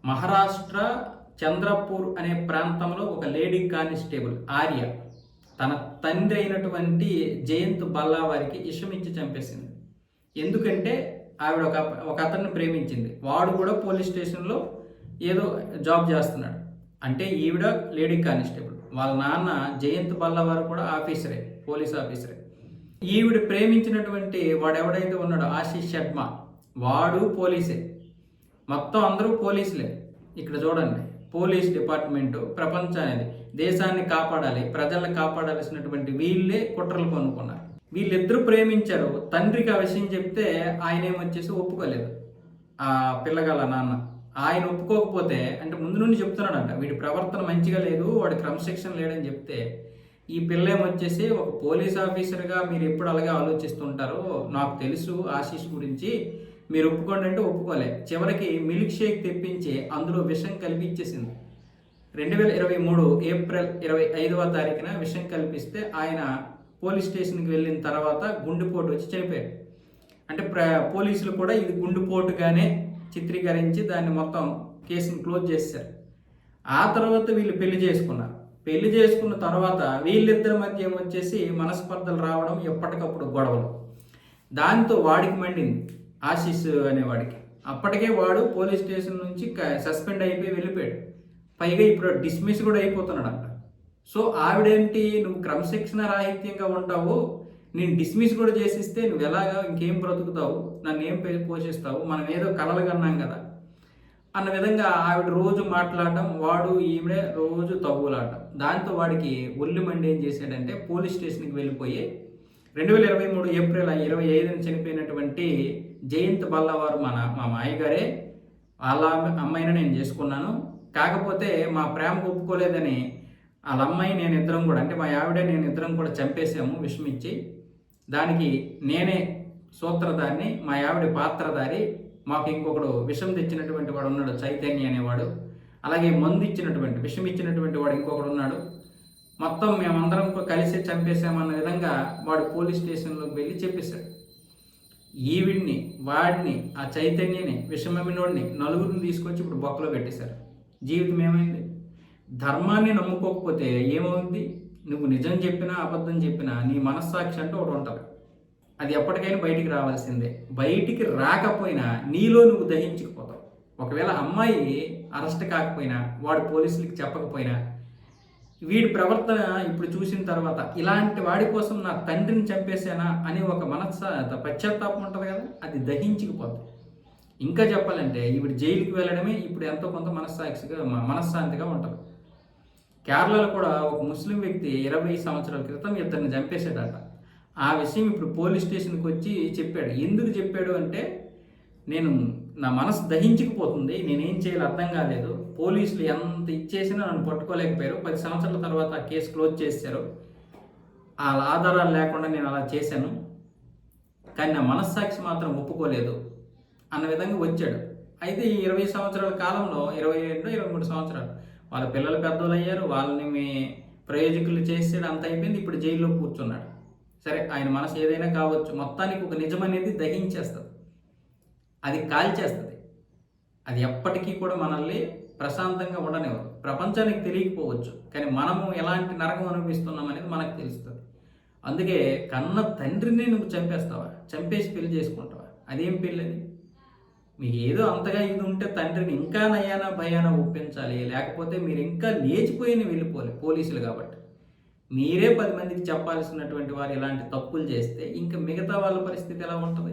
మహారాష్ట్ర చంద్రపూర్ అనే ప్రాంతంలో ఒక లేడీ కానిస్టేబుల్ ఆర్య తన తండ్రి అయినటువంటి జయంత్ బల్లా వారికి ఇషమిచ్చి చంపేసింది. ఎందుకంటే ఆవిడ ఒక అతన్ని ప్రేమించింది. వాడు కూడా పోలీస్ స్టేషన్లో ఏదో జాబ్ చేస్తున్నాడు. అంటే ఈవిడ లేడీ కానిస్టేబుల్, వాళ్ళ నాన్న జయంత్ బల్లా వారు కూడా ఆఫీసరే, పోలీస్ ఆఫీసరే. ఈవిడ ప్రేమించినటువంటి వాడు ఎవడైతే ఉన్నాడో ఆశీష్ శర్మ, వాడు పోలీసే. మొత్తం అందరూ పోలీసులే. ఇక్కడ చూడండి, పోలీస్ డిపార్ట్మెంటు ప్రపంచాన్ని, దేశాన్ని కాపాడాలి, ప్రజల్ని కాపాడాల్సినటువంటి వీళ్ళే కుట్రలు కొనుక్కున్నారు. వీళ్ళిద్దరూ ప్రేమించారు. తండ్రికి ఆ విషయం చెప్తే ఆయన ఏమొచ్చేసి ఒప్పుకోలేదు. ఆ పిల్లగాల నాన్న ఆయన ఒప్పుకోకపోతే, అంటే ముందు నుండి చెప్తున్నాడంట వీడి ప్రవర్తన మంచిగా లేదు, వాడి క్రమశిక్షణ లేడని చెప్తే, ఈ పిల్ల ఏమొచ్చేసి ఒక పోలీస్ ఆఫీసర్గా మీరు ఎప్పుడు అలాగే ఆలోచిస్తుంటారో నాకు తెలుసు ఆశీష్ గురించి, మీరు ఒప్పుకోండి అంటే ఒప్పుకోలే. చివరికి మిల్క్ షేక్ తెప్పించి అందులో విషం కలిపిచ్చేసింది. 2023 ఏప్రిల్ 25వ తారీఖున విషం కల్పిస్తే ఆయన పోలీస్ స్టేషన్కి వెళ్ళిన తర్వాత గుండెపోటు వచ్చి చనిపోయాడు. అంటే పోలీసులు కూడా ఇది గుండెపోటుగానే చిత్రీకరించి దాన్ని మొత్తం కేసుని క్లోజ్ చేశారు. ఆ తర్వాత వీళ్ళు పెళ్లి చేసుకున్నారు. పెళ్లి చేసుకున్న తర్వాత వీళ్ళిద్దరి మధ్య ఏమొచ్చేసి మనస్పర్ధలు రావడం, ఎప్పటికప్పుడు గొడవలు. దాంతో వాడికి మండింది, ఆశీష్ అనేవాడికి. అప్పటికే వాడు పోలీస్ స్టేషన్ నుంచి సస్పెండ్ అయిపోయి వెళ్ళిపోయాడు. పైగా ఇప్పుడు డిస్మిస్ కూడా అయిపోతున్నాడంట. సో ఆవిడేంటి, నువ్వు క్రమశిక్షణ రాహిత్యంగా ఉంటావు, నేను డిస్మిస్ కూడా చేసిస్తే నువ్వు ఎలాగా ఇంకేం బ్రతుకుతావు, నన్ను ఏం పోషిస్తావు, మనం ఏదో కలలు కన్నాం కదా అన్న విధంగా ఆవిడ రోజు మాట్లాడడం, వాడు ఈవిడే రోజు తవ్వులాడటం. దాంతో వాడికి ఒళ్ళు మండి ఏం చేశాడంటే పోలీస్ స్టేషన్కి వెళ్ళిపోయి 2023 ఏప్రిల్ 25న చనిపోయినటువంటి జయంత్ బల్లా వారు మా మాయగారే, వాళ్ళ అమ్మాయిని నేను చేసుకున్నాను, కాకపోతే మా ప్రేమకు ఒప్పుకోలేదని వాళ్ళ అమ్మాయి నేను ఇద్దరం కూడా, అంటే మా ఆవిడే నేను ఇద్దరం కూడా చంపేసాము విషమిచ్చి. దానికి నేనే సూత్రధారిని, మా ఆవిడ పాత్రధారి, మాకు ఇంకొకడు విషం తెచ్చినటువంటి వాడు ఉన్నాడు చైతన్య అనేవాడు, అలాగే మందు ఇచ్చినటువంటి విషం ఇచ్చినటువంటి వాడు ఇంకొకడు ఉన్నాడు, మొత్తం మేమందరం కలిసి చంపేశామన్న విధంగా వాడు పోలీస్ స్టేషన్లోకి వెళ్ళి చెప్పేశాడు. ఈవిడ్ని, వాడిని, ఆ చైతన్యని, విషమమినోడిని, నలుగురిని తీసుకొచ్చి ఇప్పుడు బొక్కలో పెట్టేశారు. జీవితం ఏమైంది? ధర్మాన్ని నమ్ముకోకపోతే ఏమవుద్ది? నువ్వు నిజం చెప్పినా అబద్ధం చెప్పినా నీ మనస్సాక్షి అంటూ ఒకటి ఉంటుంది. అది ఎప్పటికైనా బయటికి రావాల్సిందే. బయటికి రాకపోయినా నీలో నువ్వు దహించుకుపోతావు. ఒకవేళ అమ్మాయి అరెస్ట్ కాకపోయినా, వాడు పోలీసులకి చెప్పకపోయినా, వీడి ప్రవర్తన ఇప్పుడు చూసిన తర్వాత ఇలాంటి వాడి కోసం నా తండ్రిని చంపేశానా అని ఒక పశ్చాత్తాపం ఉంటుంది కదా, అది దహించుకుపోతుంది. ఇంకా చెప్పాలంటే ఈవిడ జైలుకి వెళ్ళడమే ఇప్పుడు ఎంతో కొంత మనశ్శాంతిగా ఉంటుంది. కేరళలో కూడా ఒక ముస్లిం వ్యక్తి 20 సంవత్సరాల క్రితం ఇద్దరిని చంపేశాడట. ఆ విషయం ఇప్పుడు పోలీస్ స్టేషన్కి వచ్చి చెప్పాడు. ఎందుకు చెప్పాడు అంటే, నా మనసు దహించుకుపోతుంది, నేనేం చేయాలో అర్థం కాలేదు, పోలీసులు ఎంత ఇచ్చేసినా నన్ను పట్టుకోలేకపోయారు, 10 సంవత్సరాల తర్వాత ఆ కేసు క్లోజ్ చేశారు, ఆ ఆధారాలు లేకుండా నేను అలా చేశాను, కానీ నా మనస్సాక్షి మాత్రం ఒప్పుకోలేదు అన్న విధంగా వచ్చాడు. అయితే ఈ 20 సంవత్సరాల కాలంలో 22-23 సంవత్సరాలు వాళ్ళ పిల్లలు పెద్దలు అయ్యారు, వాళ్ళని ప్రయోజకులు చేసాడు, అంత అయిపోయింది. ఇప్పుడు జైల్లో కూర్చున్నాడు. సరే, ఆయన మనసు ఏదైనా కావచ్చు, మొత్తానికి ఒక నిజం అనేది దహించేస్తుంది, అది కాల్చేస్తుంది. అది ఎప్పటికీ కూడా మనల్ని ప్రశాంతంగా ఉండనివ్వదు. ప్రపంచానికి తెలియకపోవచ్చు, కానీ మనము ఎలాంటి నరకం అనుభవిస్తున్నాం అనేది మనకు తెలుస్తుంది. అందుకే కన్న తండ్రిని నువ్వు చంపేస్తావా, చంపేసి పెళ్లి చేసుకుంటావా? అదేం పెళ్ళి అది? మీకు ఏదో అంతగా ఇది ఉంటే తండ్రిని ఇంకా నయానా భయానా ఒప్పించాలి, లేకపోతే మీరు ఇంకా లేచిపోయిన వెళ్ళిపోవాలి. పోలీసులు కాబట్టి మీరే 10 మందికి చెప్పాల్సినటువంటి వారు ఇలాంటి తప్పులు చేస్తే ఇంకా మిగతా వాళ్ళ పరిస్థితి ఎలా ఉంటుంది?